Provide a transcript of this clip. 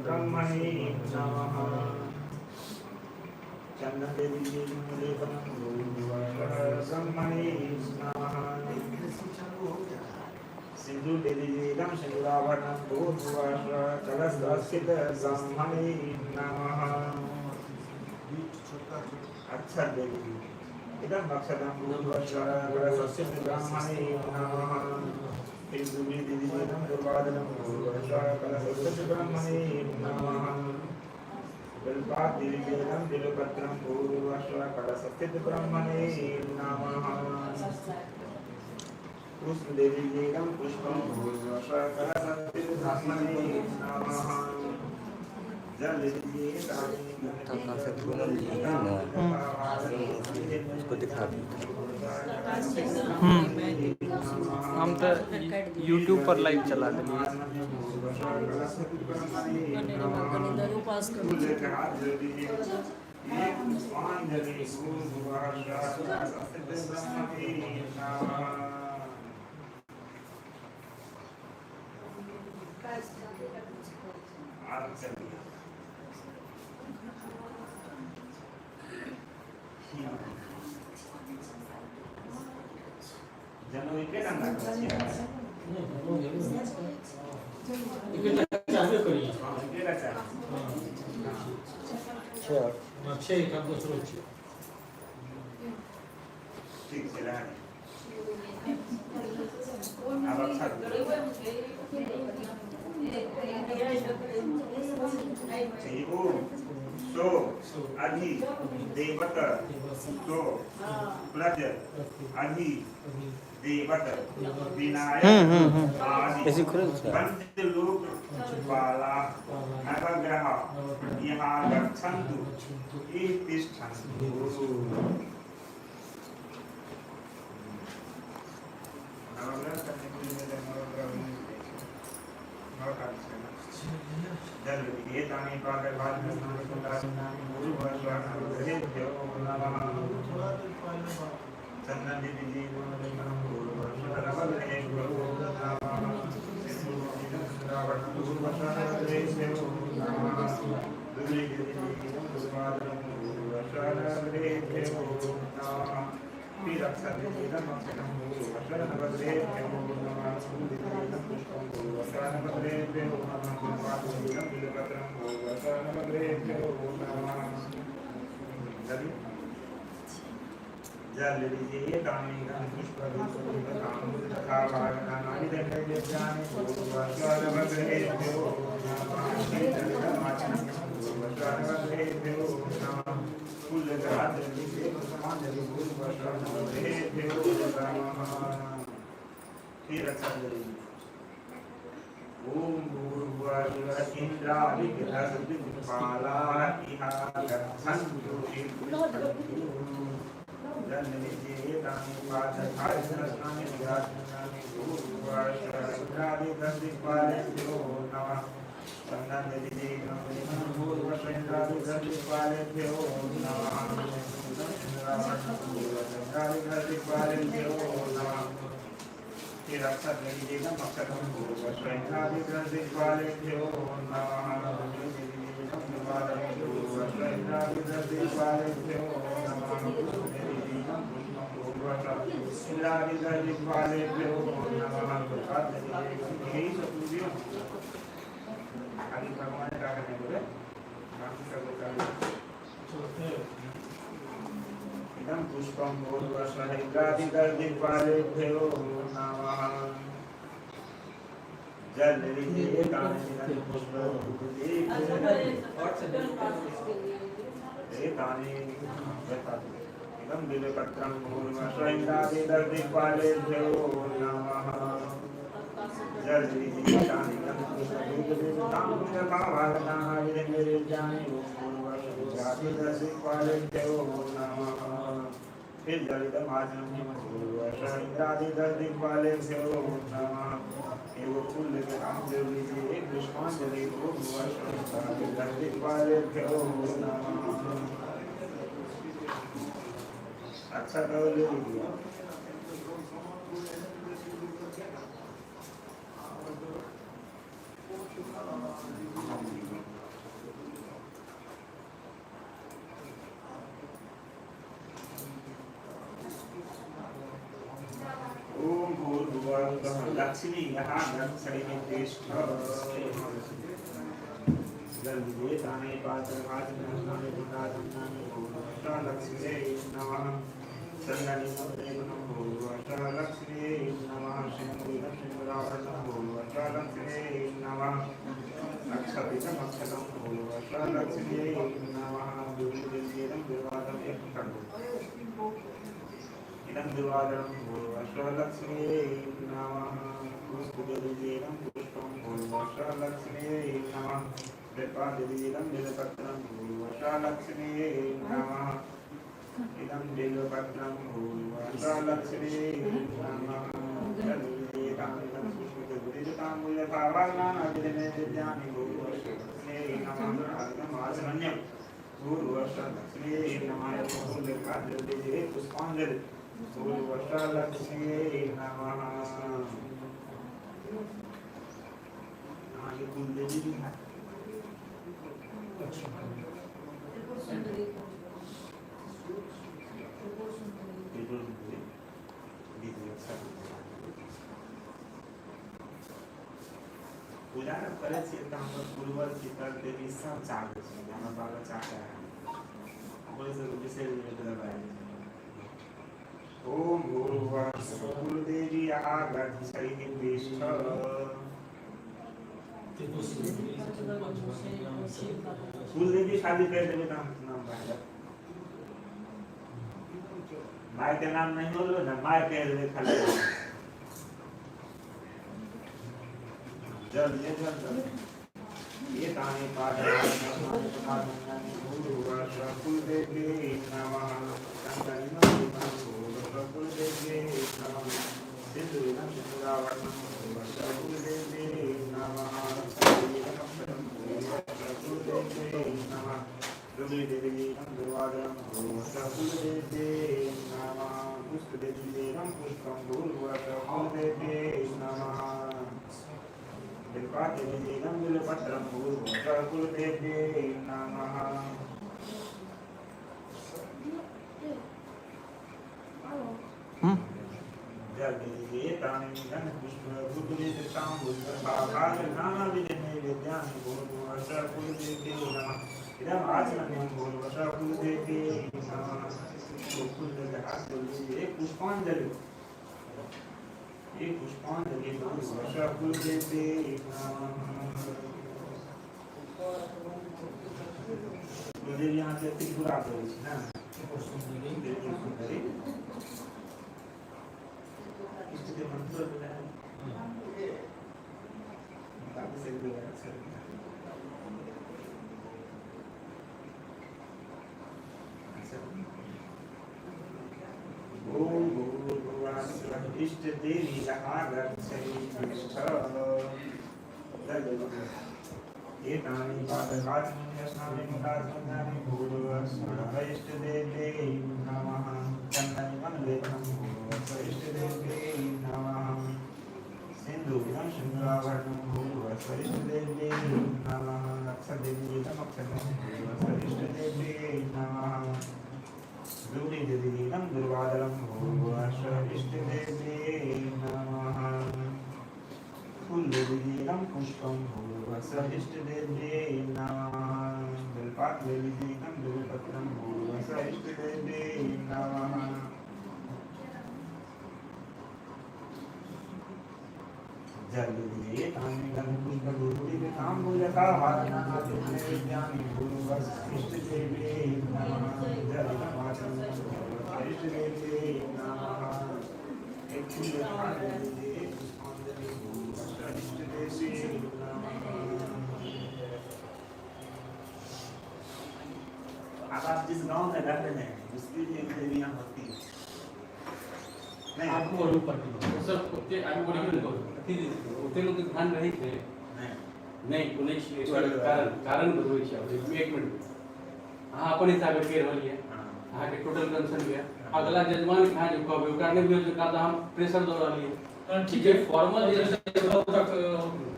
ब्रह्मणे नमः चंदन दे दीजिए ब्रह्मणे नमः सिंदूर दे दीजिए एकदम सिंदूराभरणं भूर्भुवः कलशस्थित ब्रह्मणे नमः अक्षर दे दीजिए एकदम अक्षरं भूर्भुवः कलशस्थित ब्रह्मणे नमः फिर दूसरी दे दीजिए एकदम दुर्वादनं भूर्भुवः कलशस्थित ब्रह्मणे नमः बिल्वाद दे दीजिए एकदम बिल्वपत्रं भूर्भुवः कलशस्थित ब्रह्मणे नमः पुष्प दे दीजिए एकदम पुष्पम भूर्भुवः कलशस्थित ब्रह्मणे नमः जल दे दीजिए उसको दिखा हम तो यूट्यूब पर लाइव चला देंगे जनवरी के अंदर ठीक से रहा अब अच्छा सो अधि देवत सो प्लज अधि देवत विनायक आदि पंचलोक बाला नवग्रह यहाँ गच्छन्तु ये तिष्ठन्तु नवग्रह करने के लिए नवग्रह जल ये तानी पाकर बाद में स्नान करना गुरु भगवान हरे देव नमः चंदन दे दीजिए गुरु भगवान हरे देव नमः गुरु भगवान हरे देव नमः दुर्गे दे दीजिए गुरु भगवान हरे देव नमः फिर अक्षर दे दीजिए गुरु भगवान हरे देव नमः पुष्पम गुरु भगवान हरे देव जल लीजिए दानी पुष्प तथा वागनानि दंडे जाने भगवान भद्रे देव फूल हाथ लीजिए समान भगवान भद्रे देव फिर अच्छा लीजिए ओम भूर्भुवः इंद्रादिग्रहस्पाला इहा गच्छन्तु जल लीजिए दानी पादधार स्नाने विराजमाने भूर्भुवः इंद्रादिग्रहस्पालेभ्यो नमः चंदन दे दीजिए भूर्भुवः इंद्रादिग्रहस्पालेभ्यो नमः इंद्रादिग्रहस्पालेभ्यो नमः फिर अक्षर ले लीजिएगा अक्षर हम भूर्भुवः नमः इंद्रादिग्रहस्पालेभ्यो नमः यही सब पूजियो आगे भगवान क्या करने बोले बाकी सब इदं पुष्पं भूर्भुवः इंद्रादिग्रहस्पालेभ्यो नमः जल लीजिए दानी पुष्प एकदम बिल्वपत्रं भूर्भुवः इंद्रादिग्रहस्पालेभ्यो नमः जल लीजिए दानी इंद्रादिग्रहस्पालेभ्यो नमः फिर जलितम आचमनीय भूर्भुवः इंद्रादिग्रहस्पालेभ्यो नमः एवं फूल लेकर काम जल लीजिए एक पुष्पांजलि भूर्भुवः इंद्रादिग्रहस्पालेभ्यो नमः अच्छा कर ले लीजिए लक्ष्मी यहाँ नर्सरी में तिष्ठ जल्दी ताने पात्र भाज नामे गुणा नामे भूषा लक्ष्मी नमः चंदनी मंत्रे भूषा लक्ष्मी नमः सिंधुरं सिंधुराभरणं भूषा लक्ष्मी नमः अक्षपितं अक्षतं भूषा लक्ष्मी नमः दुर्दिव्यं दुर्वादं एकं इदं दुर्वादं भूषा लक्ष्मी नमः पुष्पदिव्यं पुष्पं भूषा लक्ष्मी नमः देवादिवीरं बिल्वपत्रं भूषा लक्ष्मी नमः इदं बिल्वपत्रं भूषा लक्ष्मी नमः जलविदेतामिदं पुष्पदिव्यताम्बूलभावानादिने विद्यानि भूषा लक्ष्मी नमः आगमाचरण्यं भूषा लक्ष्मी नमः फूलकाद्रविदे पुष्पाञ्जलि भूषा लक्ष्मी नमः आगे कुलदेवी पूजा करे छियै तऽ हमर पूर्वज शीतल देवी सब चाहै छै हमर बाबा चाहता है ओकरे से विशेष दबाई ओम भूर्भुवः कुलदेवी आगच्छति तिष्ठ कुलदेवी शादी कर देवे तो नाम भाई माय के नाम नहीं बोलो ना माय कह देवे खाली जल ये ताने पाठ कुलदेवी नमः कुलदेवी नमः सिंधुरं सिंधुराभरणं कुलदेवी नमः कुलदेवी नमः दुर्वादनं दुर्वादनं कुलदेवी नमः पुष्पदेवी पुष्पं कुलदेवी नमः बिल्वपत्रं बिल्वपत्रं कुलदेवी नमः जल्दी तानि धन पुष्प भूतलेतां बुद्धभावाल नानाविधे विद्यानि भूर्भुवः कुलदेवी नमः इदम् आचमनीयं भूर्भुवः कुलदेवी नमः कुलदेवी पुष्पाञ्जलि एक पुष्पांजलि भूर्भुवः कुलदेवी नमः कुलदेवी यहाँ से त्रिपुरा करै छै ना सुंदरी इसके मंत्र मिला है काफी से भी ओम भूर्भुवः इष्ट देवी आगच्छति तिष्ठ ये तानि पादकाचमन्यस्नानि मुखाचमन्यानि भूर्भुवः इष्ट देवी नमः चन्दनि मनलेपनं भूर्भुवः इष्ट देवी नमः सिन्दूरं सिन्दूराभरणं भूर्भुवः इष्ट देवी नमः अक्षदेवीतमक्षतं भूर्भुवः इष्ट देवी नमः दुर्वादनं दुर्वादनं भूर्भुवः इष्ट देवी नमः फूलदेवीनं पुष्पं भूर्भुवः इष्ट देवी नमः बिल्वपत्रं बिल्वपत्रं भूर्भुवः इष्ट देवी नमः जल्दी तानि धन पुष्प भूतलेतां बुद्धभावाल विद्यानि भूर्भुवः इष्ट देवी नमः जल्दी इष्ट देवी नमः एक फूल पुष्पांजलि भूर्भुवः इष्ट देवी नमः। अब आप जिस गांव में रह रहे हैं उसकी भी एक देवी यहाँ होती है नहीं आपको और ऊपर सर उतने आगे बोलेंगे तो उतने लोग ध्यान रहे थे नहीं पुणे कारण बदलू છે એક મિનિટ હા આપણે हिसाब के रहली है हां के टोटल कंसर्न गया अगला जजमान कहां जो कब कारण भी जो का हम प्रेशर दो रहली है ठीक है फॉर्मल